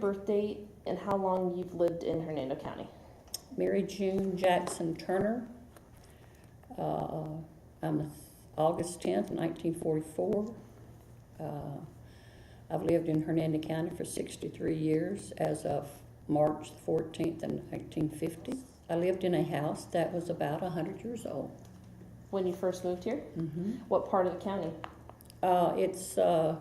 birth date and how long you've lived in Hernando County? Mary June Jackson Turner. I'm August 10th, 1944. I've lived in Hernando County for 63 years as of March 14th in 1950. I lived in a house that was about 100 years old. When you first moved here? Mm-hmm. What part of the county? It's, I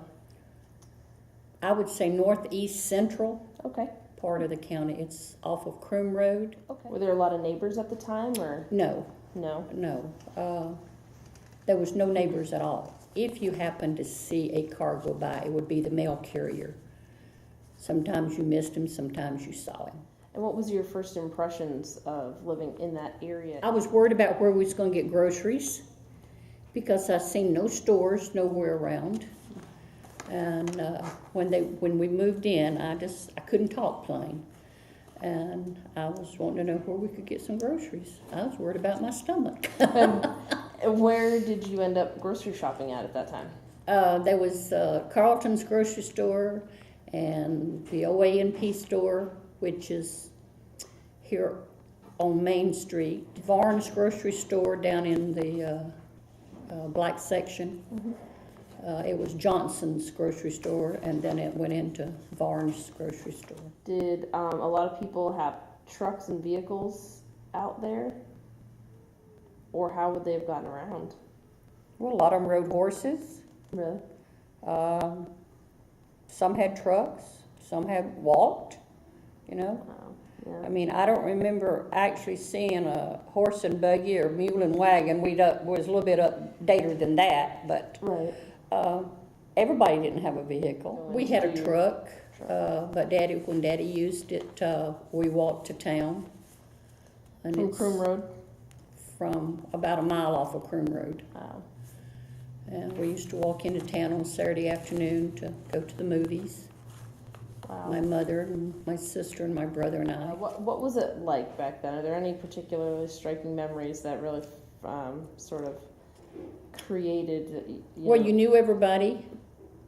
would say, northeast central Okay. part of the county. It's off of Croom Road. Okay. Were there a lot of neighbors at the time, or? No, No. no. There was no neighbors at all. If you happened to see a car go by, it would be the mail carrier. Sometimes you missed him, sometimes you saw him. And what was your first impressions of living in that area? I was worried about where we was going to get groceries because I seen no stores nowhere around. And when we moved in, I couldn't talk plain. And I was wanting to know where we could get some groceries. I was worried about my stomach. And where did you end up grocery shopping at that time? There was Carlton's grocery store and the OA&P store, which is here on Main Street. Varn's grocery store down in the black section. Mm-hmm. It was Johnson's grocery store, and then it went into Varn's grocery store. Did a lot of people have trucks and vehicles out there? Or how would they have gotten around? Well, a lot of them rode horses. Really? Some had trucks. Some had walked, you know. Wow. Yeah. I mean, I don't remember actually seeing a horse and buggy or mule and wagon. We was a little bit updated than that, but Right. Everybody didn't have a vehicle. We had a truck, but when Daddy used it, we walked to town. And From Croom Road? From about a mile off of Croom Road. Wow. And we used to walk into town on Saturday afternoon to go to the movies. Wow. My mother and my sister and my brother and I. What was it like back then? Are there any particularly striking memories that really sort of created? You knew everybody,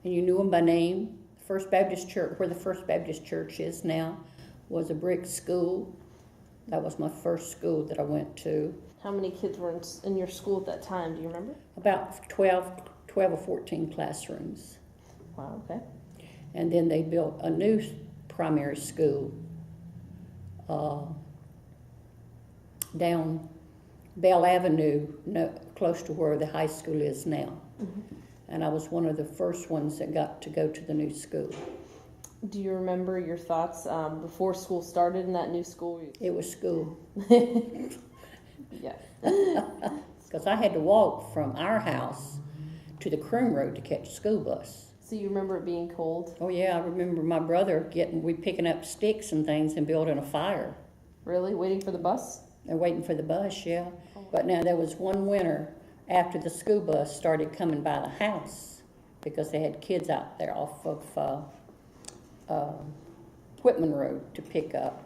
and you knew them by name. First Baptist Church, where the First Baptist Church is now, was a brick school. That was my first school that I went to. How many kids were in your school at that time? Do you remember? About 12 or 14 classrooms. Wow, okay. And then they built a new primary school down Bell Avenue, close to where the high school is now. Mm-hmm. And I was one of the first ones that got to go to the new school. Do you remember your thoughts before school started in that new school? It was school. Yeah. Because I had to walk from our house to the Croom Road to catch a school bus. So you remember it being cold? Oh yeah, I remember my brother picking up sticks and things and building a fire. Really? Waiting for the bus? They're waiting for the bus, yeah. But now there was one winter after the school bus started coming by the house because they had kids out there off of Whitman Road to pick up.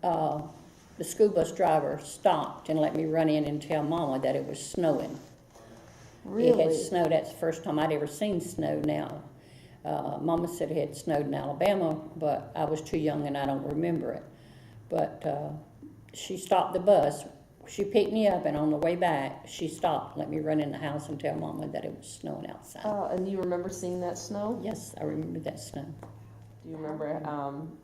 The school bus driver stopped and let me run in and tell Mama that it was snowing. Really? It had snowed. That's the first time I'd ever seen snow now. Mama said it had snowed in Alabama, but I was too young and I don't remember it. But she stopped the bus. She picked me up, and on the way back, she stopped, let me run in the house and tell Mama that it was snowing outside. And you remember seeing that snow? Yes, I remember that snow. Do you remember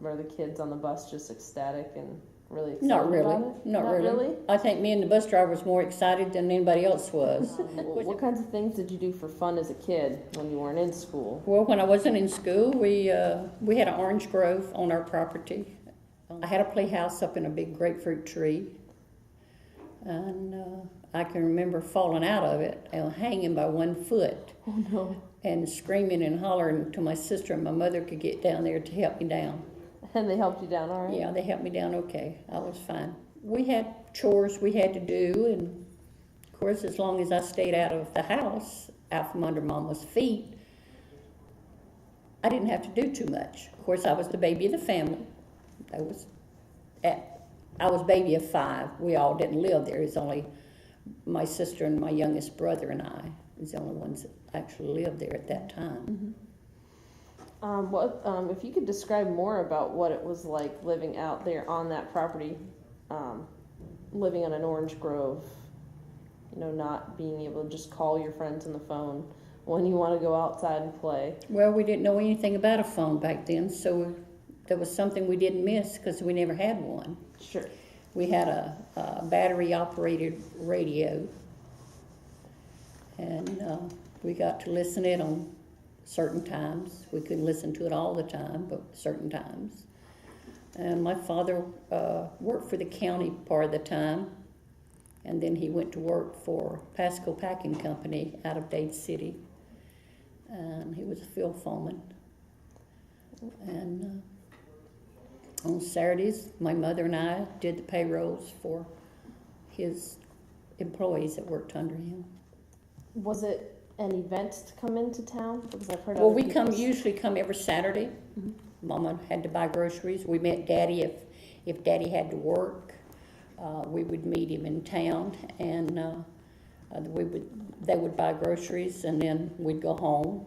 were the kids on the bus just ecstatic and really excited Not really. about it? Not really. I think me and the bus driver was more excited than anybody else was. What kinds of things did you do for fun as a kid when you weren't in school? Well, when I wasn't in school, we had an orange grove on our property. I had a playhouse up in a big grapefruit tree. And I can remember falling out of it and hanging by 1 foot. Oh, no. And screaming and hollering until my sister and my mother could get down there to help me down. And they helped you down all right? Yeah, they helped me down okay. I was fine. We had chores we had to do, and of course, as long as I stayed out of the house, out from under Mama's feet, I didn't have to do too much. Of course, I was the baby of the family. I was baby of 5. We all didn't live there. It was only my sister and my youngest brother and I was the only ones that actually lived there at that time. If you could describe more about what it was like living out there on that property, living on an orange grove, not being able to just call your friends on the phone when you want to go outside and play. Well, we didn't know anything about a phone back then, so there was something we didn't miss because we never had one. Sure. We had a battery-operated radio, and we got to listen it on certain times. We couldn't listen to it all the time, but certain times. And my father worked for the county part of the time, and then he went to work for Pasco Packing Company out of Dade City, and he was a field foreman. And on Saturdays, my mother and I did the payrolls for his employees that worked under him. Was it an event to come into town? Because I've heard. Well, we usually come every Saturday. Mm-hmm. Mama had to buy groceries. We met Daddy if Daddy had to work. We would meet him in town, and they would buy groceries, and then we'd go home.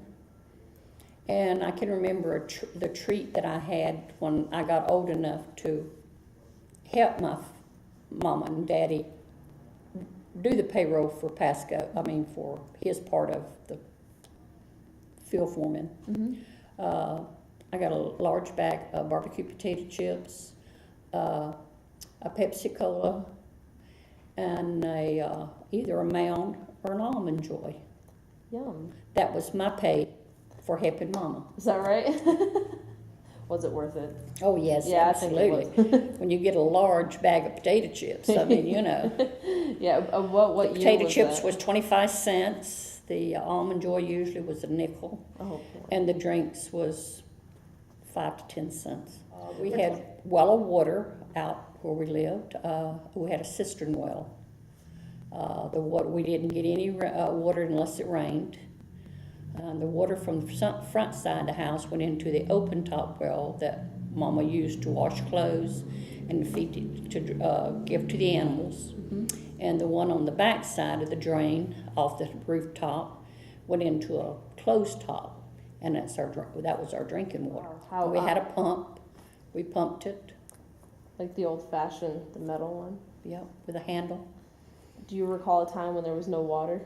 And I can remember the treat that I had when I got old enough to help my Mama and Daddy do the payroll for for his part of the field foreman. Mm-hmm. I got a large bag of barbecue potato chips, a Pepsi Cola, and either a Mound or an Almond Joy. Yum. That was my pay for helping Mama. Is that right? Was it worth it? Oh, yes, yeah, absolutely. I think it was. When you get a large bag of potato chips, I mean, Yeah, what the year potato was chips that? was 25 cents. The Almond Joy usually was a nickel. Oh, and the drinks was 5 to 10 cents. We had well of water out where we lived. We had a cistern well. The water, we didn't get any water unless it rained. The water from the front side of the house went into the open top well that Mama used to wash clothes and feed to give to the animals. Mm-hmm. And the one on the back side of the drain off the rooftop went into a closed top, and that was our drinking water. We had a pump. We pumped it. Like the old-fashioned, the metal one? Yep, with a handle. Do you recall a time when there was no water?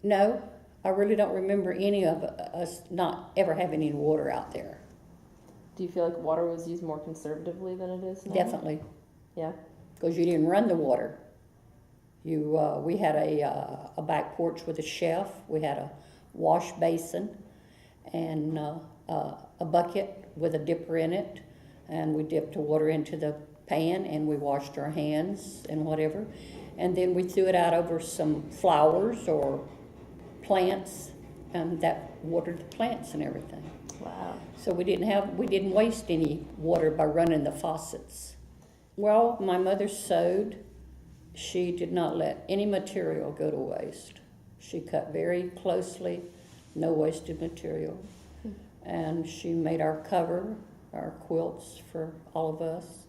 No, I really don't remember any of us not ever having any water out there. Do you feel like water was used more conservatively than it is now? Definitely. Yeah. Because you didn't run the water. We had a back porch with a shelf. We had a wash basin and a bucket with a dipper in it, and we dipped the water into the pan and we washed our hands and whatever, and then we threw it out over some flowers or plants, and that watered the plants and everything. Wow. So we didn't waste any water by running the faucets. Well, my mother sewed. She did not let any material go to waste. She cut very closely, no wasted material. And she made our cover, our quilts for all of us.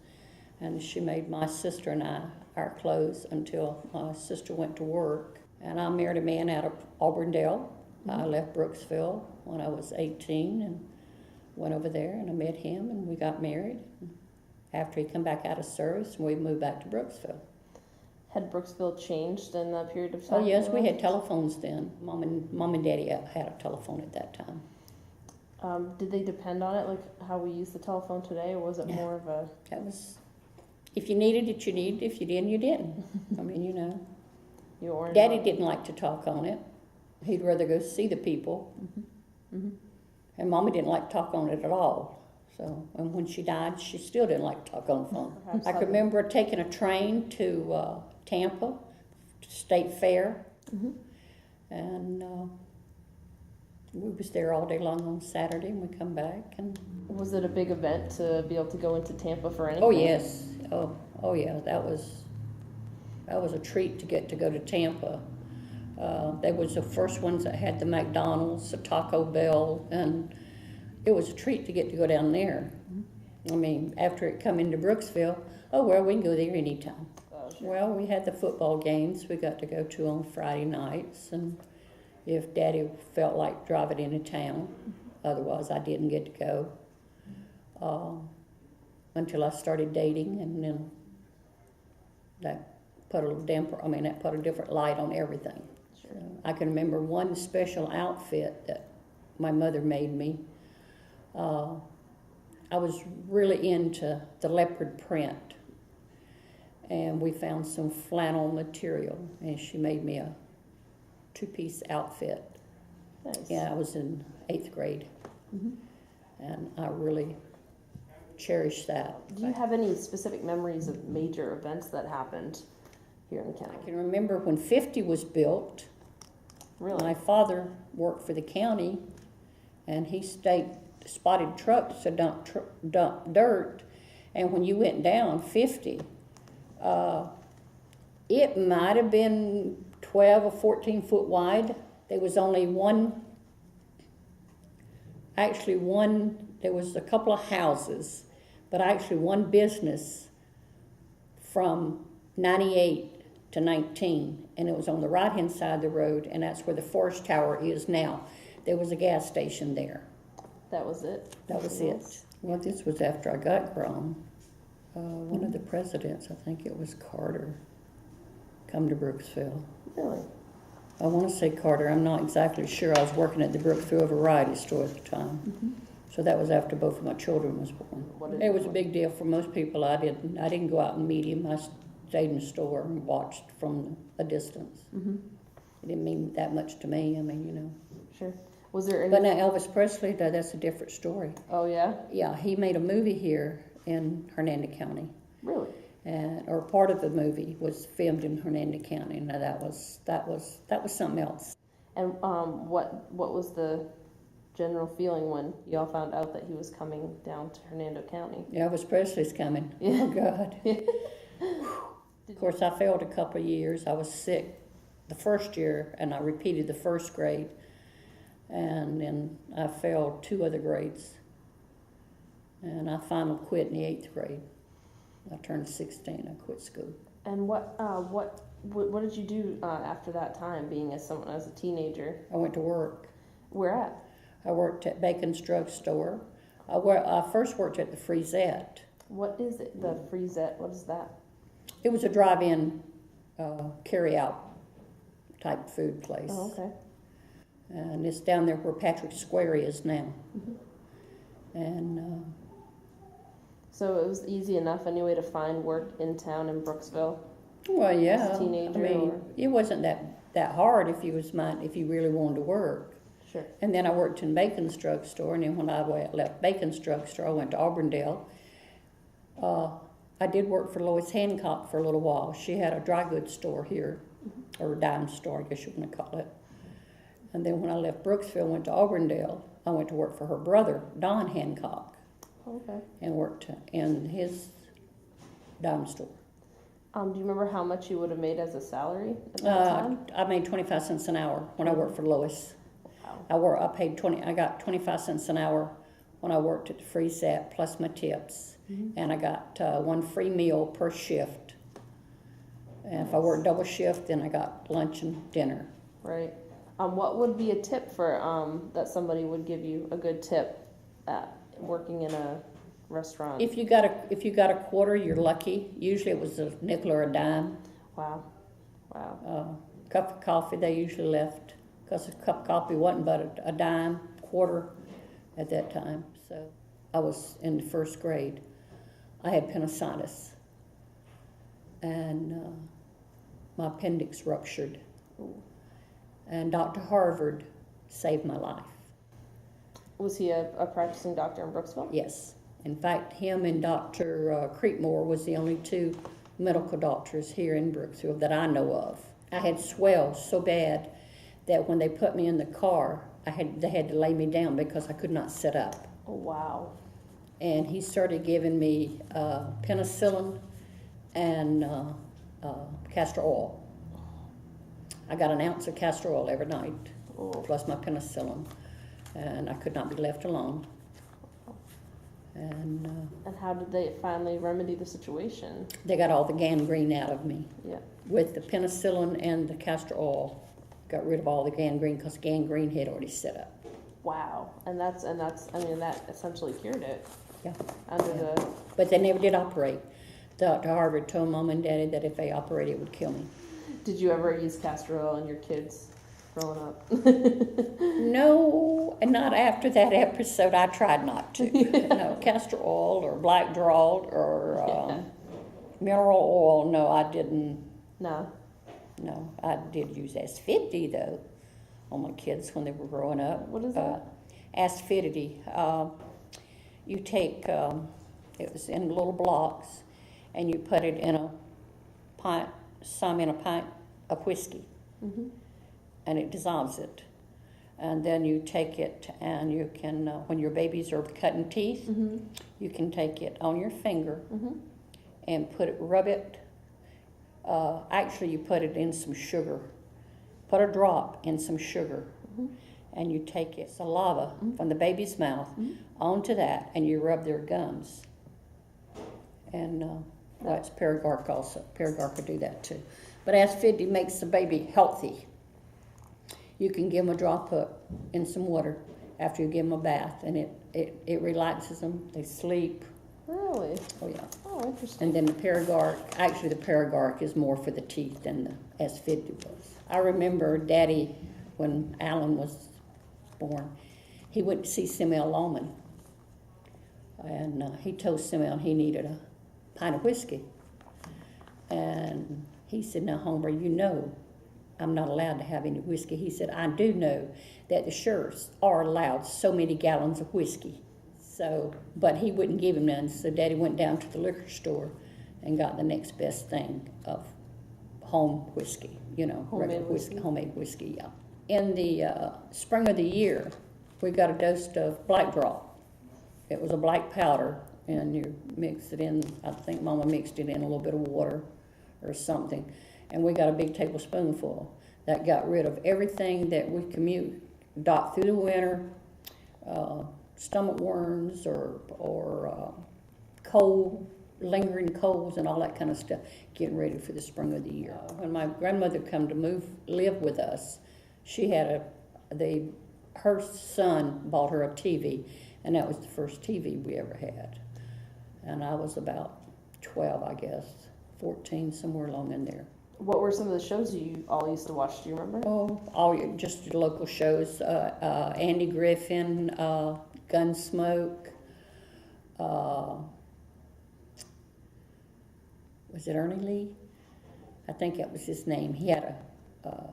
And she made my sister and I our clothes until my sister went to work. And I married a man out of Auburndale. Mm-hmm. I left Brooksville when I was 18 and went over there, and I met him, and we got married. After he come back out of service, we moved back to Brooksville. Had Brooksville changed in that period of time? Oh, yes, we had telephones then. Mom and Daddy had a telephone at that time. Did they depend on it, like how we use the telephone today, or was it more of a... That was, if you needed it, you needed it. If you didn't, you didn't. I mean, you know. Daddy didn't like to talk on it. He'd rather go see the people. Mm-hmm. Mm-hmm. And Mama didn't like to talk on it at all. So, and when she died, she still didn't like to talk on the phone. Perhaps I can remember taking a train to Tampa, to State Fair, mm-hmm. and we was there all day long on Saturday, and we come back. And was it a big event to be able to go into Tampa for anything? Oh yes, oh yeah, that was a treat to get to go to Tampa. They was the first ones that had the McDonald's, the Taco Bell, and it was a treat to get to go down there. I mean, after it come into Brooksville, oh, well, we can go there anytime. Oh, sure. Well, we had the football games we got to go to on Friday nights, and if Daddy felt like driving into town. Otherwise, I didn't get to go until I started dating, and then that put a little that put a different light on everything. Sure. So I can remember one special outfit that my mother made me. I was really into the leopard print, and we found some flannel material, and she made me a two-piece outfit. Nice. Yeah, I was in 8th grade, Mm-hmm. and I really cherish that. Do you have any specific memories of major events that happened here in the county? I can remember when 50 was built. Really? My father worked for the county, and he spotted trucks to dump dirt, and when you went down 50, it might have been 12 or 14 foot wide. There was only there was a couple of houses, but actually one business from 98 to 19, and it was on the right-hand side of the road, and that's where the Forest Tower is now. There was a gas station there. That was it? That was Nothing it. else? Well, this was after I got grown. One of the presidents, I think it was Carter, come to Brooksville. Really? I want to say Carter. I'm not exactly sure. I was working at the Brooksville variety store at the time. Mm-hmm. So that was after both of my children was born. It was a big deal for most people. I didn't go out and meet him. I stayed in the store and watched from a distance. Mm-hmm. It didn't mean that much to me. I mean, you know. Sure. Was there any? But now Elvis Presley, that's a different story. Oh yeah. Yeah, he made a movie here in Hernando County, Really? or part of the movie was filmed in Hernando County. Now that was something else. And what was the general feeling when y'all found out that he was coming down to Hernando County? Elvis Presley's coming. Yeah. Oh God. Of course, I failed a couple of years. I was sick the first year, and I repeated the first grade, and then I failed 2 other grades, and I finally quit in the 8th grade. I turned 16. I quit school. And what did you do after that time, being as a teenager? I went to work. Where at? I worked at Bacon's Drug Store. I first worked at the Freezette. What is it? The Freezette? What is that? It was a drive-in, carry-out type food place. Oh, okay. And it's down there where Patrick Square is now. Mm-hmm. And So it was easy enough anyway to find work in town in Brooksville. well, yeah. As a teenager, I mean, or? it wasn't that hard if you really wanted to work. Sure. And then I worked in Bacon's Drug Store, and then when I left Bacon's Drug Store, I went to Auburndale. I did work for Lois Hancock for a little while. She had a dry goods store here, or a dime store, I guess you want to call it. And then when I left Brooksville, went to Auburndale, I went to work for her brother, Don Hancock, Okay. and worked in his dime store. Do you remember how much you would have made as a salary at that time? I made 25 cents an hour when I worked for Lois. Wow. I got 25 cents an hour when I worked at the Freezette, plus my tips. Mm-hmm. And I got 1 free meal per shift. And if I worked double shift, then I got lunch and dinner. Right. What would be a tip for that somebody would give you a good tip at working in a restaurant? If you got a quarter, you're lucky. Usually it was a nickel or a dime. Wow. Wow. Cup of coffee they usually left, because a cup of coffee wasn't but a dime, quarter at that time. So I was in the 1st grade. I had appendicitis, and my appendix ruptured. Ooh. And Dr. Harvard saved my life. Was he a practicing doctor in Brooksville? Yes. In fact, him and Dr. Creekmore was the only 2 medical doctors here in Brooksville that I know of. I had swells so bad that when they put me in the car, they had to lay me down because I could not sit up. Oh, wow. And he started giving me penicillin and castor oil. I got an ounce of castor oil every night, plus my penicillin, and I could not be left alone. And how did they finally remedy the situation? they got all the gangrene out of me Yeah. with the penicillin and the castor oil got rid of all the gangrene because gangrene had already set up. Wow. And that's I mean that essentially cured it. Yeah. Under the But they never did operate. Dr. Harvard told Mom and Daddy that if they operated, it would kill me. Did you ever use castor oil on your kids growing up? No, and not after that episode. I tried not to. No, castor oil or black draught or mineral oil. No, I didn't. No. No, I did use aspidity though on my kids when they were growing up. What is that? Aspidity. You take it was in little blocks, and you put it in a pint, some in a pint of whiskey, Mm-hmm. and it dissolves it. And then you take it, and you can, when your babies are cutting teeth, Mm-hmm. you can take it on your finger Mm-hmm. and rub it. Actually, you put it in some sugar. Put a drop in some sugar, Mm-hmm. and you take it, saliva from the baby's mouth onto that, and you rub their gums. And that's Paragarc also. Paragarc could do that too. But aspidity makes the baby healthy. You can give them a drop up in some water after you give them a bath, and it relaxes them. They sleep. Really? Oh yeah. Oh, interesting. And then the Paragarc is more for the teeth than the aspidity was. I remember Daddy, when Alan was born, he went to see Samuel Lawman, and he told Samuel he needed a pint of whiskey. And he said, "Now, Homer, you know I'm not allowed to have any whiskey." He said, "I do know that the sheriffs are allowed so many gallons of whiskey." So, but he wouldn't give him none, so Daddy went down to the liquor store and got the next best thing of home whiskey, regular whiskey, homemade whiskey, yeah. In the spring of the year, we got a dose of black draught. It was a black powder, and you mix it in, I think Mama mixed it in a little bit of water or something, and we got a big tablespoonful. That got rid of everything that we got through the winter, stomach worms or cold, lingering colds and all that kind of stuff, getting ready for the spring of the year. When my grandmother come to live with us, she had her son bought her a TV, and that was the first TV we ever had. And I was about 12, I guess, 14, somewhere along in there. What were some of the shows you all used to watch? Do you remember? Oh, just the local shows. Andy Griffin, Gunsmoke. Was it Ernie Lee? I think that was his name. He had a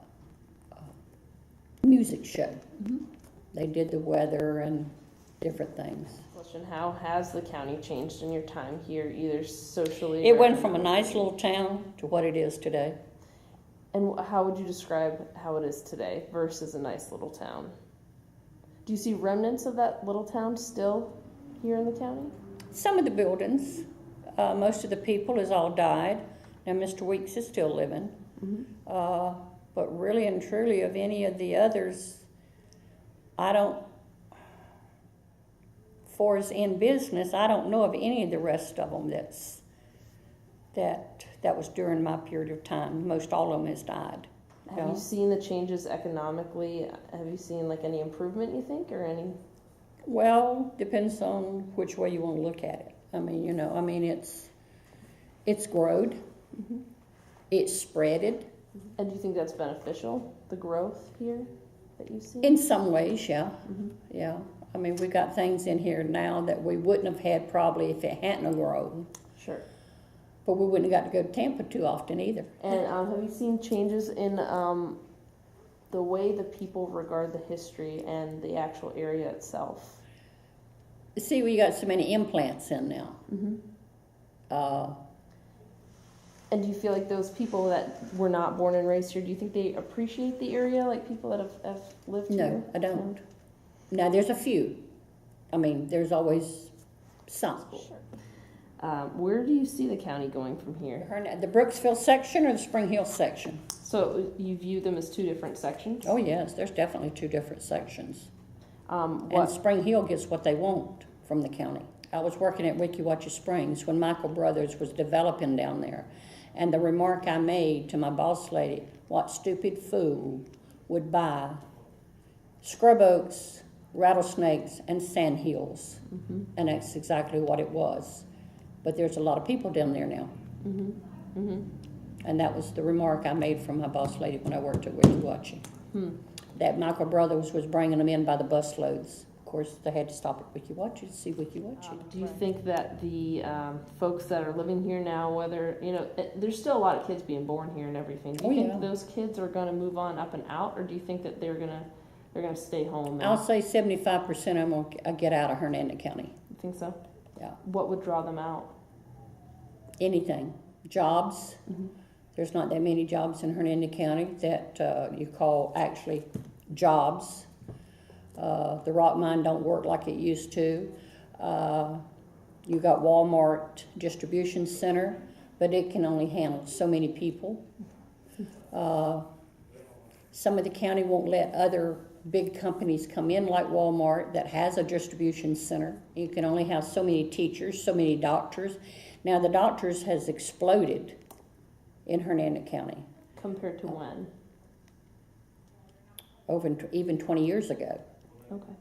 music show. Mm-hmm. They did the weather and different things. Question: how has the county changed in your time here, either socially? It went from a nice little town to what it is today. And how would you describe how it is today versus a nice little town? Do you see remnants of that little town still here in the county? Some of the buildings. Most of the people has all died. Now Mr. Weeks is still living. Mm-hmm. But really and truly of any of the others, for as in business, I don't know of any of the rest of them that was during my period of time. Most all of them has died. Have you seen the changes economically? Have you seen like any improvement, you think, or any? Well, depends on which way you want to look at it. It's growed. Mm-hmm. It's spreaded. And do you think that's beneficial, the growth here that you see? In some ways, yeah. Mm-hmm. Yeah. We got things in here now that we wouldn't have had probably if it hadn't grown. Sure. But we wouldn't have got to go to Tampa too often either. And have you seen changes in the way the people regard the history and the actual area itself? See, we got so many implants in now. Mm-hmm. And do you feel like those people that were not born and raised here, do you think they appreciate the area, like people that have lived here? No, I don't. Now, there's a few. There's always some. Sure. Where do you see the county going from here? The Brooksville section or the Spring Hill section? So you view them as two different sections? Oh, yes. There's definitely two different sections. And Spring Hill gets what they want from the county. I was working at Wekiwacha Springs when Michael Brothers was developing down there. And the remark I made to my boss lady, "What stupid fool would buy scrub oaks, rattlesnakes, and sandhills. Mm-hmm. And that's exactly what it was. But there's a lot of people down there now. Mm-hmm. Mm-hmm. And that was the remark I made from my boss lady when I worked at Wiki Watching. That Michael Brothers was bringing them in by the busloads. Of course, they had to stop at Wiki Watching to see Wiki Watching. Do you think that the folks that are living here now, whether, there's still a lot of kids being born here and everything. Do you think those kids are going to move on up and out, or do you think that they're going to stay home? I'll say 75% of them will get out of Hernando County. You think so? Yeah. What would draw them out? Anything. Jobs. Mm-hmm. There's not that many jobs in Hernando County that you call actually jobs. The rock mine don't work like it used to. You got Walmart distribution center, but it can only handle so many people. Some of the county won't let other big companies come in like Walmart that has a distribution center. You can only have so many teachers, so many doctors. Now the doctors has exploded in Hernando County. Compared to when? Even 20 years ago. Okay.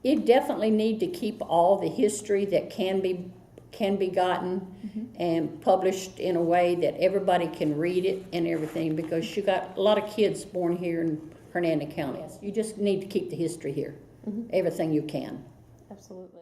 You definitely need to keep all the history that can be gotten and published in a way that everybody can read it and everything, because you got a lot of kids born here in Hernando County. You just need to keep the history here, everything you can. Absolutely.